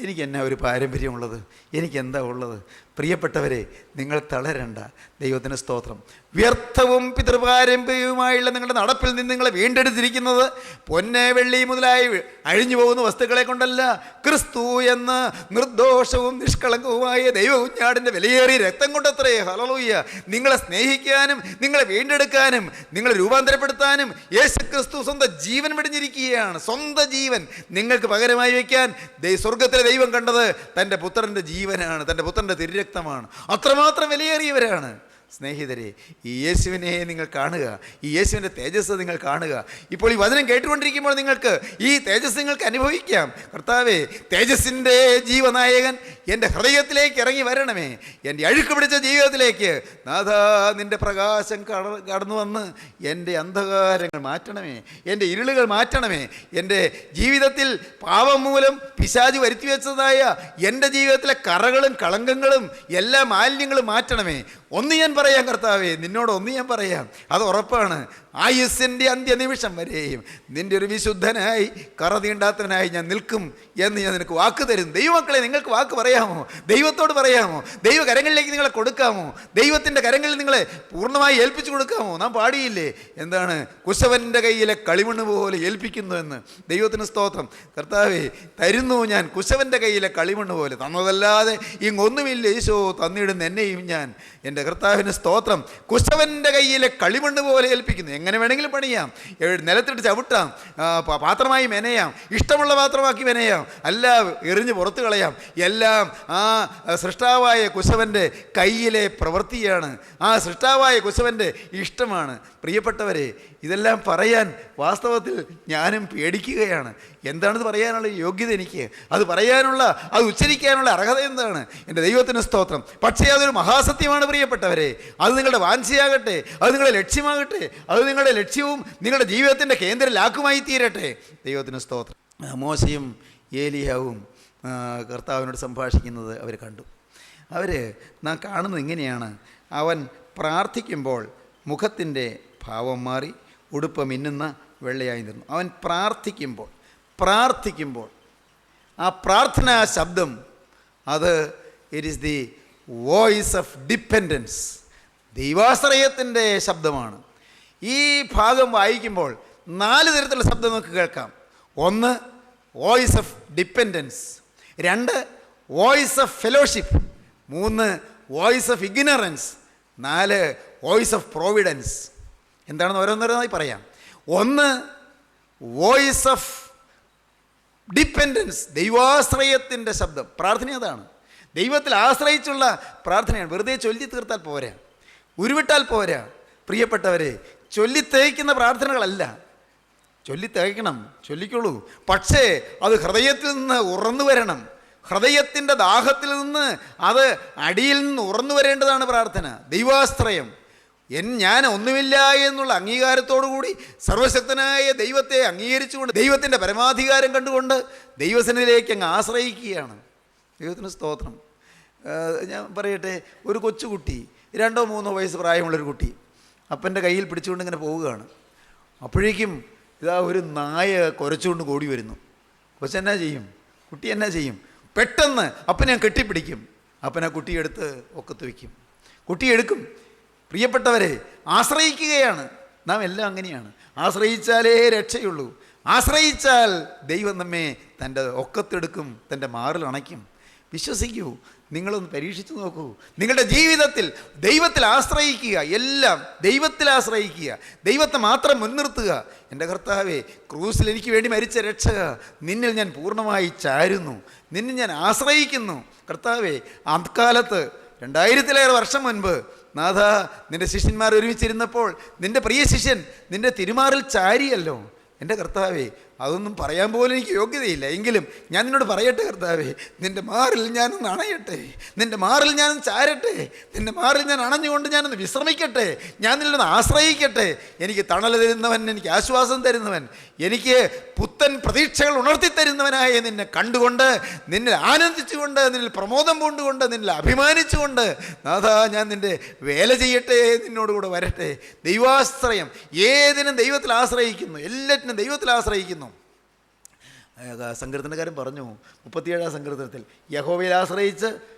എനിക്കെന്നാ ഒരു പാരമ്പര്യമുള്ളത്? എനിക്കെന്താ ഉള്ളത്? പ്രിയപ്പെട്ടവരെ, നിങ്ങൾ തളരണ്ട. ദൈവത്തിന് സ്തോത്രം. വ്യർത്ഥവും പിതൃപാരമ്പര്യവുമായുള്ള നിങ്ങളുടെ നടപ്പിൽ നിന്ന് നിങ്ങളെ വീണ്ടെടുത്തിരിക്കുന്നത് പൊന്ന് വെള്ളി മുതലായി അഴിഞ്ഞു പോകുന്ന വസ്തുക്കളെ കൊണ്ടല്ല, ക്രിസ്തു എന്ന നിർദോഷവും നിഷ്കളങ്കവുമായ ദൈവകുഞ്ഞാടിൻ്റെ വിലയേറിയ രക്തം കൊണ്ടത്രേ. ഹല്ലേലൂയ. നിങ്ങളെ സ്നേഹിക്കാനും നിങ്ങളെ വീണ്ടെടുക്കാനും നിങ്ങളെ രൂപാന്തരപ്പെടുത്താനും യേശു ക്രിസ്തു സ്വന്തം ജീവൻ വെടിഞ്ഞിരിക്കുകയാണ്. സ്വന്തം ജീവൻ നിങ്ങൾക്ക് പകരമായി വയ്ക്കാൻ സ്വർഗത്തിലെ ദൈവം കണ്ടത് തൻ്റെ പുത്രൻ്റെ ജീവനാണ്, തൻ്റെ പുത്രൻ്റെ തിരുരക്തമാണ്. അത്രമാത്രം വിലയേറിയവരാണ്. സ്നേഹിതരെ, ഈ യേശുവിനെ നിങ്ങൾ കാണുക, ഈ യേശുവിൻ്റെ തേജസ് നിങ്ങൾ കാണുക. ഇപ്പോൾ ഈ വചനം കേട്ടുകൊണ്ടിരിക്കുമ്പോൾ നിങ്ങൾക്ക് ഈ തേജസ് നിങ്ങൾക്ക് അനുഭവിക്കാം. കർത്താവേ, തേജസ്സിൻ്റെ ജീവനായകൻ എൻ്റെ ഹൃദയത്തിലേക്ക് ഇറങ്ങി വരണമേ, എൻ്റെ അഴുക്ക് പിടിച്ച ജീവിതത്തിലേക്ക്. നാഥാ, നിൻ്റെ പ്രകാശം കടന്നു വന്ന് എൻ്റെ അന്ധകാരങ്ങൾ മാറ്റണമേ, എൻ്റെ ഇരുളുകൾ മാറ്റണമേ. എൻ്റെ ജീവിതത്തിൽ പാപം മൂലം പിശാച് വരുത്തി വെച്ചതായ എൻ്റെ ജീവിതത്തിലെ കറകളും കളങ്കങ്ങളും എല്ലാ മാലിന്യങ്ങളും മാറ്റണമേ. ഒന്ന് ഞാൻ പറയാം കർത്താവേ, നിന്നോട് ഒന്ന് ഞാൻ പറയാം, അത് ഉറപ്പാണ്. ആയുസ്സിൻ്റെ അന്ത്യനിമിഷം വരെയും നിൻ്റെ ഒരു വിശുദ്ധനായി കറ തീണ്ടാത്തനായി ഞാൻ നിൽക്കും എന്ന് ഞാൻ നിനക്ക് വാക്ക് തരും. ദൈവമക്കളെ, നിങ്ങൾക്ക് വാക്ക് പറയാമോ? ദൈവത്തോട് പറയാമോ? ദൈവ കരങ്ങളിലേക്ക് നിങ്ങളെ കൊടുക്കാമോ? ദൈവത്തിൻ്റെ കരങ്ങളിൽ നിങ്ങളെ പൂർണ്ണമായി ഏൽപ്പിച്ചു കൊടുക്കാമോ? നാം പാടിയില്ലേ, എന്താണ്, കുശവൻ്റെ കയ്യിലെ കളിമണ്ണ് പോലെ ഏൽപ്പിക്കുന്നു എന്ന്. ദൈവത്തിന് സ്തോത്രം. കർത്താവേ, തരുന്നു ഞാൻ കുശവൻ്റെ കയ്യിലെ കളിമണ്ണ് പോലെ, തന്നതല്ലാതെ ഇങ്ങൊന്നുമില്ല ഈശോ, തന്നിടുന്ന എന്നെയും ഞാൻ. എൻ്റെ കർത്താവിന് സ്തോത്രം. കുശവൻ്റെ കയ്യിലെ കളിമണ്ണ് പോലെ ഏൽപ്പിക്കുന്നു. എങ്ങനെ വേണമെങ്കിലും പണിയാം, നിലത്തിട്ട് ചവിട്ടാം, പാത്രമായി മെനയാം, ഇഷ്ടമുള്ള പാത്രമാക്കി മെനയാം, അല്ല എറിഞ്ഞ് പുറത്ത് കളയാം. എല്ലാം ആ സൃഷ്ടാവായ കുശവൻ്റെ കയ്യിലെ പ്രവൃത്തിയാണ്, ആ സൃഷ്ടാവായ കുശവൻ്റെ ഇഷ്ടമാണ്. പ്രിയപ്പെട്ടവരെ, ഇതെല്ലാം പറയാൻ വാസ്തവത്തിൽ ഞാനും പേടിക്കുകയാണ്. എന്താണിത് പറയാനുള്ള യോഗ്യത എനിക്ക്? അത് പറയാനുള്ള, അത് ഉച്ചരിക്കാനുള്ള അർഹത എന്താണ്? എൻ്റെ ദൈവത്തിന് സ്തോത്രം. പക്ഷേ അതൊരു മഹാസത്യമാണ് പ്രിയപ്പെട്ടവരെ. അത് നിങ്ങളുടെ വാഞ്ചയാകട്ടെ, അത് നിങ്ങളുടെ ലക്ഷ്യമാകട്ടെ, അത് നിങ്ങളുടെ ലക്ഷ്യവും നിങ്ങളുടെ ജീവിതത്തിൻ്റെ കേന്ദ്രലാക്കുമായി തീരട്ടെ. ദൈവത്തിന് സ്തോത്രം. മോശയും ഏലിയാവും കർത്താവിനോട് സംഭാഷിക്കുന്നത് അവർ കണ്ടു. അവർ നാം കാണുന്നത് ഇങ്ങനെയാണ്. അവൻ പ്രാർത്ഥിക്കുമ്പോൾ മുഖത്തിൻ്റെ ഭാവം മാറി ഉടുപ്പ് മിന്നുന്ന വെള്ളയായി നിന്നു. അവൻ പ്രാർത്ഥിക്കുമ്പോൾ ആ പ്രാർത്ഥനാ ശബ്ദം അത് it is the voice of dependence. ദൈവാശ്രയത്തിൻ്റെ ശബ്ദമാണ്. ഈ ഭാഗം വായിക്കുമ്പോൾ 4 തരത്തിലുള്ള ശബ്ദം നമുക്ക് കേൾക്കാം. 1 voice of dependence, 2 voice of fellowship, 3 voice of ignorance, 4 voice of Providence. എന്താണെന്ന് ഓരോന്നോരോന്നായി പറയാം. 1 വോയിസ് ഓഫ് ഡിപ്പെൻഡൻസ്, ദൈവാശ്രയത്തിൻ്റെ ശബ്ദം. പ്രാർത്ഥന അതാണ്. ദൈവത്തിൽ ആശ്രയിച്ചുള്ള പ്രാർത്ഥനയാണ്. വെറുതെ ചൊല്ലി തീർത്താൽ പോരാ, ഉരുവിട്ടാൽ പോരാ. പ്രിയപ്പെട്ടവരെ, ചൊല്ലിത്തേയ്ക്കുന്ന പ്രാർത്ഥനകളല്ല. ചൊല്ലിത്തേയ്ക്കണം, ചൊല്ലിക്കോളൂ. പക്ഷേ അത് ഹൃദയത്തിൽ നിന്ന് ഉറന്നു വരണം. ഹൃദയത്തിൻ്റെ ദാഹത്തിൽ നിന്ന് അത് അടിയിൽ നിന്ന് ഉറന്നു വരേണ്ടതാണ് പ്രാർത്ഥന. ദൈവാശ്രയം. ഞാൻ ഒന്നുമില്ല എന്നുള്ള അംഗീകാരത്തോടു കൂടി സർവശക്തനായ ദൈവത്തെ അംഗീകരിച്ചുകൊണ്ട് ദൈവത്തിൻ്റെ പരമാധികാരം കണ്ടുകൊണ്ട് ദൈവസന്നിധിയിലേക്ക് അങ്ങ് ആശ്രയിക്കുകയാണ്. ദൈവത്തിന് സ്തോത്രം. ഞാൻ പറയട്ടെ, ഒരു കൊച്ചുകുട്ടി 2-3 വയസ്സ് പ്രായമുള്ളൊരു കുട്ടി അപ്പൻ്റെ കയ്യിൽ പിടിച്ചുകൊണ്ട് ഇങ്ങനെ പോവുകയാണ്. അപ്പോഴേക്കും ഇതാ ഒരു നായ കുരച്ചുകൊണ്ട് കൂടി വരുന്നു. കൊച്ചെന്നാ ചെയ്യും? കുട്ടി എന്നാ ചെയ്യും? പെട്ടെന്ന് അപ്പൻ ഞാൻ കെട്ടിപ്പിടിക്കും. അപ്പൻ ആ കുട്ടിയെടുത്ത് ഒക്കത്ത് വയ്ക്കും. കുട്ടിയെടുക്കും. പ്രിയപ്പെട്ടവരെ, ആശ്രയിക്കുകയാണ്. നാം എല്ലാം അങ്ങനെയാണ്. ആശ്രയിച്ചാലേ രക്ഷയുള്ളൂ. ആശ്രയിച്ചാൽ ദൈവം നമ്മെ തൻ്റെ ഒക്കത്തെടുക്കും, തൻ്റെ മാറിൽ അണയ്ക്കും. വിശ്വസിക്കൂ. നിങ്ങളൊന്ന് പരീക്ഷിച്ചു നോക്കൂ. നിങ്ങളുടെ ജീവിതത്തിൽ ദൈവത്തിൽ ആശ്രയിക്കുക. എല്ലാം ദൈവത്തിൽ ആശ്രയിക്കുക. ദൈവത്തെ മാത്രം മുൻനിർത്തുക. എൻ്റെ കർത്താവേ, ക്രൂസിൽ എനിക്ക് വേണ്ടി മരിച്ച രക്ഷക, നിന്നിൽ ഞാൻ പൂർണ്ണമായി ചാരുന്നു, നിന്നിൽ ഞാൻ ആശ്രയിക്കുന്നു. കർത്താവേ, അക്കാലത്ത് 2000-ലേറെ വർഷം മുൻപ് നാഥ, നിൻ്റെ ശിഷ്യന്മാർ ഒരുമിച്ചിരുന്നപ്പോൾ നിൻ്റെ പ്രിയ ശിഷ്യൻ നിൻ്റെ തിരുമാറിൽ ചാരിയല്ലോ. എൻ്റെ കർത്താവേ, അതൊന്നും പറയാൻ പോലും എനിക്ക് യോഗ്യതയില്ല. എങ്കിലും ഞാൻ നിന്നോട് പറയട്ടെ കർത്താവേ, നിൻ്റെ മാറിൽ ഞാനൊന്ന് അണയട്ടെ, നിൻ്റെ മാറിൽ ഞാനൊന്ന് ചാരട്ടെ, നിൻ്റെ മാറിൽ ഞാൻ അണഞ്ഞുകൊണ്ട് ഞാനൊന്ന് വിശ്രമിക്കട്ടെ, ഞാൻ നിന്നൊന്ന് ആശ്രയിക്കട്ടെ. എനിക്ക് തണൽ തരുന്നവൻ, എനിക്ക് ആശ്വാസം തരുന്നവൻ, എനിക്ക് പുത്തൻ പ്രതീക്ഷകൾ ഉണർത്തി തരുന്നവനായ നിന്നെ കണ്ടുകൊണ്ട്, നിന്നിൽ ആനന്ദിച്ചുകൊണ്ട്, നിന്നിൽ പ്രമോദം പൂണ്ടുകൊണ്ട്, നിന്നിൽ അഭിമാനിച്ചുകൊണ്ട് നാഥ, ഞാൻ നിൻ്റെ വേല ചെയ്യട്ടെ, നിന്നോടുകൂടെ വരട്ടെ. ദൈവാശ്രയം. ഏതിനും ദൈവത്തിൽ ആശ്രയിക്കുന്നു, എല്ലാറ്റിനും ദൈവത്തിൽ ആശ്രയിക്കുന്നു. സങ്കീർത്തനക്കാരൻ പറഞ്ഞു 37-ാം സങ്കീർത്തനത്തിൽ, യഹോവയിൽ ആശ്രയിച്ച്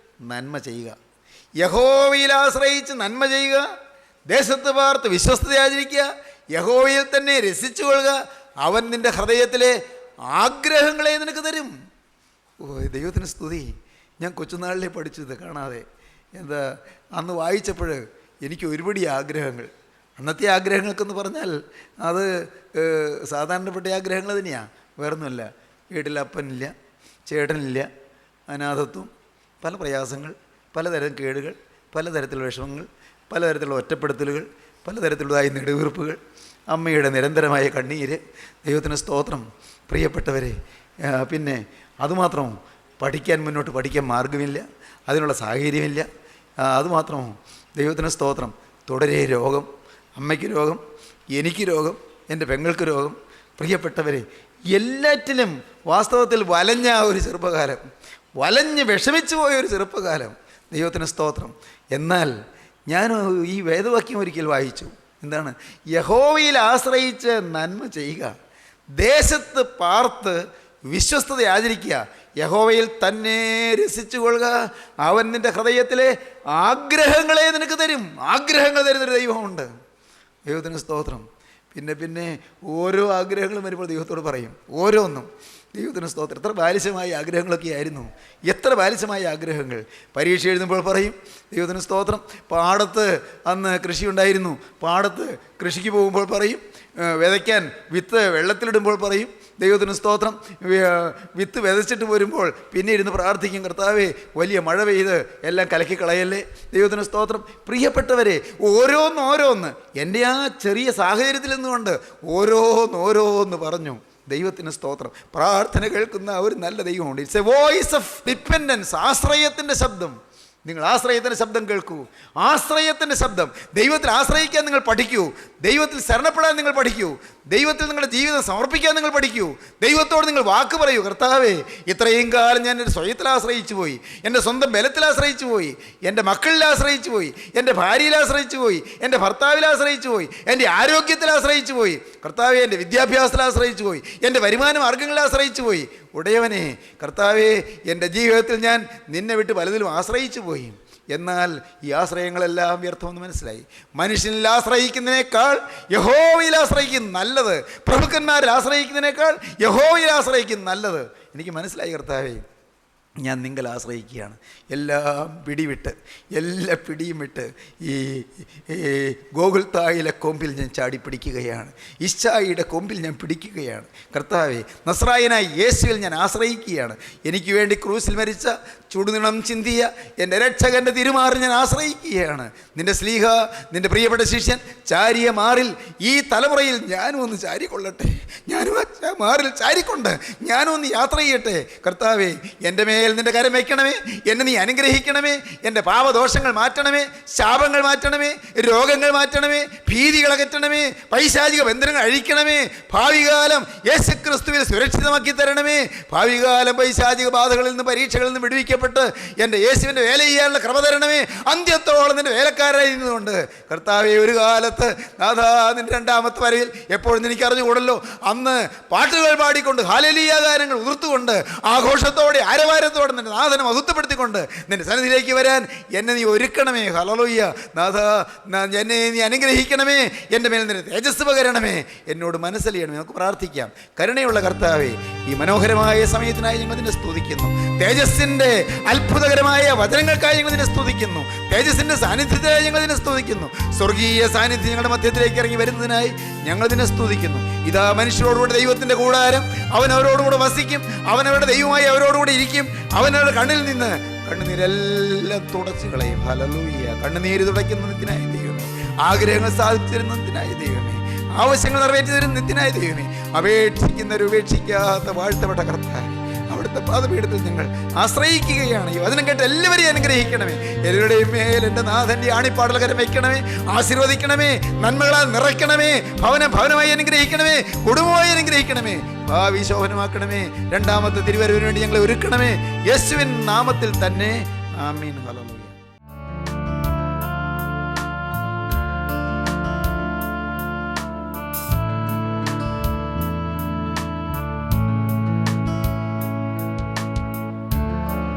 നന്മ ചെയ്യുക, യഹോവയിൽ ആശ്രയിച്ച് നന്മ ചെയ്യുക, ദേശത്ത് പാർത്ത് വിശ്വസ്തത ആചരിക്കുക, യഹോവയിൽ തന്നെ രസിച്ചുകൊള്ളുക, അവൻ നിൻ്റെ ഹൃദയത്തിലെ ആഗ്രഹങ്ങളെ നിനക്ക് തരും. ദൈവത്തിന് സ്തുതി. ഞാൻ കൊച്ചുനാളിലെ പഠിച്ചു ഇത് കാണാതെ. എന്താ, അന്ന് വായിച്ചപ്പോൾ എനിക്ക് ഒരുപടി ആഗ്രഹങ്ങൾ. അന്നത്തെ ആഗ്രഹങ്ങൾക്കെന്ന് പറഞ്ഞാൽ അത് സാധാരണപ്പെട്ട ആഗ്രഹങ്ങൾ തന്നെയാണ്, വേറൊന്നുമല്ല. വീട്ടിൽ അപ്പനില്ല, ചേട്ടനില്ല, അനാഥത്വം, പല പ്രയാസങ്ങൾ, പലതരം കേടുകൾ, പലതരത്തിലുള്ള വിഷമങ്ങൾ, പലതരത്തിലുള്ള ഒറ്റപ്പെടുത്തലുകൾ, പലതരത്തിലുള്ളതായ നെടുവീർപ്പുകൾ, അമ്മയുടെ നിരന്തരമായ കണ്ണീര്. ദൈവത്തിന് സ്തോത്രം. പ്രിയപ്പെട്ടവരെ, പിന്നെ അതുമാത്രമോ, പഠിക്കാൻ മുന്നോട്ട് പഠിക്കാൻ മാർഗമില്ല, അതിനുള്ള സാഹചര്യമില്ല. അതുമാത്രമോ, ദൈവത്തിന് സ്തോത്രം, തുടരെ രോഗം, അമ്മയ്ക്ക് രോഗം, എനിക്ക് രോഗം, എൻ്റെ പെങ്ങൾക്ക് രോഗം. പ്രിയപ്പെട്ടവരെ, എല്ലാറ്റിലും വാസ്തവത്തിൽ വലഞ്ഞ ഒരു ചെറുപ്പകാലം, വലഞ്ഞ് വിഷമിച്ചു പോയ ഒരു ചെറുപ്പകാലം. ദൈവത്തിന് സ്തോത്രം. എന്നാൽ ഞാൻ ഈ വേദവാക്യം ഒരിക്കൽ വായിച്ചു. എന്താണ്? യഹോവയിൽ ആശ്രയിച്ച് നന്മ ചെയ്യുക, ദേശത്ത് പാർത്ത് വിശ്വസ്തത ആചരിക്കുക, യഹോവയിൽ തന്നെ രസിച്ചു കൊള്ളുക, അവൻ നിൻ്റെ ഹൃദയത്തിലെ ആഗ്രഹങ്ങളെ നിനക്ക് തരും. ആഗ്രഹങ്ങൾ തരുന്നൊരു ദൈവമുണ്ട്. ദൈവത്തിന് സ്തോത്രം. പിന്നെ ഓരോ ആഗ്രഹങ്ങളും വരുമ്പോൾ ദൈവത്തോട് പറയും, ഓരോന്നും. ദൈവത്തിന് സ്തോത്രം. എത്ര ബാലിശമായ ആഗ്രഹങ്ങളൊക്കെ ആയിരുന്നു, എത്ര ബാലിശമായ ആഗ്രഹങ്ങൾ. പരീക്ഷ എഴുതുമ്പോൾ പറയും, ദൈവത്തിന് സ്തോത്രം. പാടത്ത് അന്ന് കൃഷി ഉണ്ടായിരുന്നു, പാടത്ത് കൃഷിക്ക് പോകുമ്പോൾ പറയും, വിതയ്ക്കാൻ വിത്ത് വെള്ളത്തിലിടുമ്പോൾ പറയും, ദൈവത്തിന് സ്തോത്രം. വിത്ത് വിതച്ചിട്ട് വരുമ്പോൾ പിന്നെ ഇരുന്ന് പ്രാർത്ഥിക്കും, കർത്താവേ വലിയ മഴ പെയ്ത് എല്ലാം കലക്കിക്കളയല്ലേ. ദൈവത്തിന് സ്തോത്രം. പ്രിയപ്പെട്ടവരെ, ഓരോന്ന് എൻ്റെ ആ ചെറിയ സാഹചര്യത്തിൽ നിന്നുകൊണ്ട് ഓരോന്ന് പറഞ്ഞു. ദൈവത്തിന് സ്തോത്രം. പ്രാർത്ഥന കേൾക്കുന്ന ഒരു നല്ല ദൈവമുണ്ട്. It's a voice of dependence. ആശ്രയത്തിൻ്റെ ശബ്ദം. നിങ്ങൾ ആശ്രയത്തിൻ്റെ ശബ്ദം കേൾക്കൂ. ആശ്രയത്തിൻ്റെ ശബ്ദം. ദൈവത്തിൽ ആശ്രയിക്കാൻ നിങ്ങൾ പഠിക്കൂ. ദൈവത്തിൽ ശരണപ്പെടാൻ നിങ്ങൾ പഠിക്കൂ. ദൈവത്തിൽ നിങ്ങളുടെ ജീവിതം സമർപ്പിക്കാൻ നിങ്ങൾ പഠിക്കൂ. ദൈവത്തോട് നിങ്ങൾ വാക്ക് പറയൂ, കർത്താവേ, ഇത്രയും കാലം ഞാൻ എൻ്റെ സ്വയത്തിൽ ആശ്രയിച്ചു പോയി, എൻ്റെ സ്വന്തം ബലത്തിൽ ആശ്രയിച്ചു പോയി, എൻ്റെ മക്കളിൽ ആശ്രയിച്ചു പോയി, എൻ്റെ ഭാര്യയിൽ ആശ്രയിച്ചു പോയി, എൻ്റെ ഭർത്താവിൽ ആശ്രയിച്ചു പോയി, എൻ്റെ ആരോഗ്യത്തിൽ ആശ്രയിച്ചു പോയി, കർത്താവേ, എൻ്റെ വിദ്യാഭ്യാസത്തിൽ ആശ്രയിച്ചു പോയി, എൻ്റെ വരുമാന മാർഗ്ഗങ്ങളിൽ ആശ്രയിച്ചു പോയി. ഉടയവനെ, കർത്താവേ, എൻ്റെ ജീവിതത്തിൽ ഞാൻ നിന്നെ വിട്ട് പലതിലും ആശ്രയിച്ചു പോയി. എന്നാൽ ഈ ആശ്രയങ്ങളെല്ലാം വ്യർത്ഥമെന്ന് മനസ്സിലായി. മനുഷ്യനിൽ ആശ്രയിക്കുന്നതിനേക്കാൾ യഹോവയിൽ ആശ്രയിക്കും നല്ലത്, പ്രഭുക്കന്മാരിൽ ആശ്രയിക്കുന്നതിനേക്കാൾ യഹോവയിൽ ആശ്രയിക്കും നല്ലത്. എനിക്ക് മനസ്സിലായി കർത്താവേ, ഞാൻ നിങ്ങൾ ആശ്രയിക്കുകയാണ്. എല്ലാം പിടിവിട്ട്, എല്ലാ പിടിയും വിട്ട് ഈ ഗോകുൽത്തായിലെ കൊമ്പിൽ ഞാൻ ചാടിപ്പിടിക്കുകയാണ്. ഇശ്ശായിയുടെ കൊമ്പിൽ ഞാൻ പിടിക്കുകയാണ്. കർത്താവേ, നസ്രായനായ യേശുവിൽ ഞാൻ ആശ്രയിക്കുകയാണ്. എനിക്ക് വേണ്ടി ക്രൂസിൽ മരിച്ച, ചുടുനിണം ചിന്തിയ എൻ്റെ രക്ഷകൻ്റെ തിരുമാറിൽ ഞാൻ ആശ്രയിക്കുകയാണ്. നിൻ്റെ സ്ലീഹ, നിൻ്റെ പ്രിയപ്പെട്ട ശിഷ്യൻ ചാരിയ മാറിൽ ഈ തലമുറയിൽ ഞാനും ഒന്ന് ചാരിക്കൊള്ളട്ടെ. ഞാനും മാറിൽ ചാരിക്കൊണ്ട് ഞാനും ഒന്ന് യാത്ര ചെയ്യട്ടെ. കർത്താവേ, എൻ്റെ മേൽ നിൻ്റെ കരം വയ്ക്കണമേ. എന്നെ നീ അനുഗ്രഹിക്കണമേ. എൻ്റെ പാപദോഷങ്ങൾ മാറ്റണമേ, ശാപങ്ങൾ മാറ്റണമേ, രോഗങ്ങൾ മാറ്റണമേ, ഭീതികൾ അകറ്റണമേ, പൈശാചിക ബന്ധനങ്ങൾ അഴിക്കണമേ. ഭാവികാലം യേശുക്രിസ്തുവിൽ സുരക്ഷിതമാക്കി തരണമേ. ഭാവികാലം പൈശാചിക ബാധകളിൽ നിന്ന്, പരീക്ഷകളിൽ നിന്ന് വിടുവിക്കപ്പെട്ട് എൻ്റെ യേശുവിൻ്റെ വേല ചെയ്യാനുള്ള ക്രമ തരണമേ. അന്ത്യത്തോളം നിൻ്റെ വേലക്കാരായി ഇരുന്നുകൊണ്ട് കർത്താവെ, ഒരു കാലത്ത് നാഥാ നിൻ്റെ രണ്ടാമത്തെ വരവിൽ എപ്പോഴും എനിക്ക് അറിഞ്ഞുകൂടല്ലോ, അന്ന് പാട്ടുകൾ പാടിക്കൊണ്ട്, ഹല്ലേലൂയ ഗാനങ്ങൾ ഉതിർത്തുകൊണ്ട്, ആഘോഷത്തോടെ ആരവാരത്തോടെ നിൻ്റെ നാഥനെ മഹത്വപ്പെടുത്തിക്കൊണ്ട് നിൻ്റെ സന്നിധിയിലേക്ക് വരാൻ എന്നെ നീ ഒരുക്കണമേ. ഹല്ലേലൂയ നാഥാ, എന്നെ നീ അനുഗ്രഹിക്കണമേ. എൻ്റെ മേൽ നിൻ്റെ തേജസ് പകരണമേ. എന്നോട് മനസ്സലിയണമേ. നമുക്ക് പ്രാർത്ഥിക്കാം. കരുണയുള്ള കർത്താവേ, ഈ മനോഹരമായ സമയത്തിനായി ഞങ്ങൾ നിന്നെ സ്തുതിക്കുന്നു. തേജസ്സിൻ്റെ അത്ഭുതകരമായ വചനങ്ങൾക്കായി ഞങ്ങൾ നിന്നെ സ്തുതിക്കുന്നു. തേജസ്സിൻ്റെ സാന്നിധ്യത്തിനായി ഞങ്ങൾ നിന്നെ സ്തുതിക്കുന്നു. സ്വർഗീയ സാന്നിധ്യം ഞങ്ങളുടെ മധ്യത്തിലേക്ക് ഇറങ്ങി വരുന്നതിനായി ഞങ്ങൾ നിന്നെ സ്തുതിക്കുന്നു. ഇതാ മനുഷ്യരോടുകൂടെ ദൈവത്തിൻ്റെ കൂടാരം, അവൻ അവരോടുകൂടെ വസിക്കും, അവൻ അവരുടെ ദൈവമായി അവരോടുകൂടെ ഇരിക്കും. അവനവരുടെ കണ്ണിൽ നിന്ന് കണ്ണുനീരെല്ലാം തുടച്ചു കളയും. ഹല്ലേലൂയ. കണ്ണുനീര് തുടയ്ക്കുന്നതിനായ ദൈവമേ, ആഗ്രഹങ്ങൾ സാധിച്ചു തരുന്നതിനായ ദൈവമേ, ആവശ്യങ്ങൾ നിറവേറ്റി തരുന്നതിനായ ദൈവമേ, അപേക്ഷിക്കുന്നവർ ഉപേക്ഷിക്കാത്ത വാഴ്ത്തപ്പെട്ട കർത്താവേ, അവിടുത്തെ പാദപീഠത്തിൽ ഞങ്ങൾ ആശ്രയിക്കുകയാണ്. ഈ വചനം കേട്ട് എല്ലാവരെയും അനുഗ്രഹിക്കണമേ. എല്ലാവരുടെയും മേൽ എൻ്റെ നാഥൻ്റെ ആണിപ്പാടലകരം വയ്ക്കണമേ. ആശീർവദിക്കണമേ. നന്മകളാൽ നിറയ്ക്കണമേ. ഭവനമായി അനുഗ്രഹിക്കണമേ. കുടുംബമായി അനുഗ്രഹിക്കണമേ. ഭാവി ശോഭനമാക്കണമേ. രണ്ടാമത്തെ തിരുവരവിന് വേണ്ടി ഞങ്ങളെ ഒരുക്കണമേ. യേശുവിൻ നാമത്തിൽ തന്നെ. ആമീൻ. ഹല്ലേലൂയ.